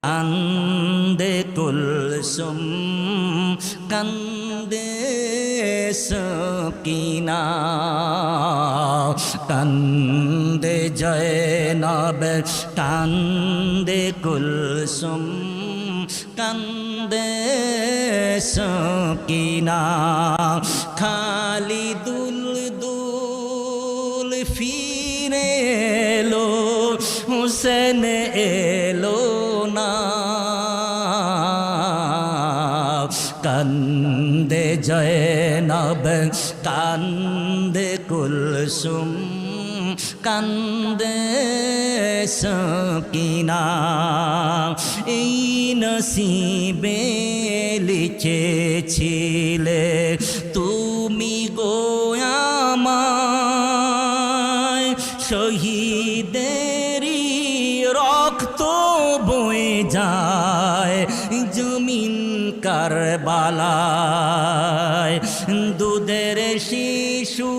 কান্দে কুলসুম কান্দে সকিনা কান্দে জয়নব কান্দে কুলসুম কান্দে সকিনা খালিদুল দুল ফিরে এলো হুসেন এলো না কান্দে জয়নব কান্দে কুলসুম কান্দে সকিনা এই নসিবে লিখেছিলে তুমি গো আমায় শহীদেরই রক্ত বয়ে যায় জমিন কারবালায় দুধের শিশু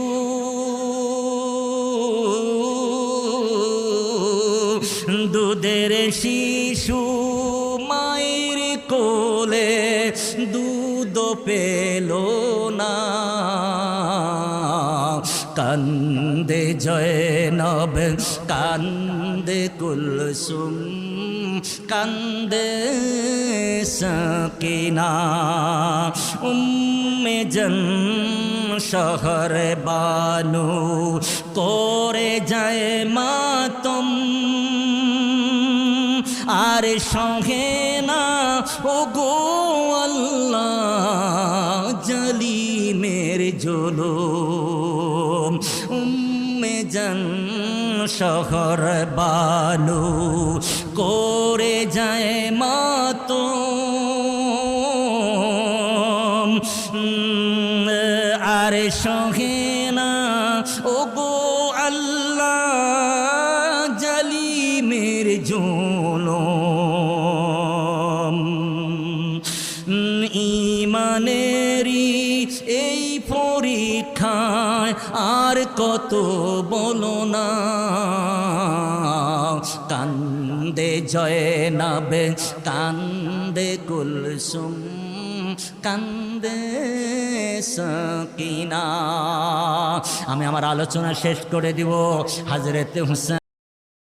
দুধের শিশু মায়ের কোলে দুধ পেল না কান্দে জয়নব কান্দে কুলসুম কান্দে সকিনা উম্মে জন শহর বানু করে যায় মাতম আর সহে না ও গো আল্লাহ জালিমের জুলুম উম্মে জন শহর বানু করে যায় মাতম আর সহে না ও গো আল্লাহ জালিমের জুলুম ইমানেরি এই পরীক্ষায় আর কত বলো না কান্দে জয়নব কান্দে কুলসুম কান্দে সকিনা। আমি আমার আলোচনা শেষ করে দিব। হযরত হুসেন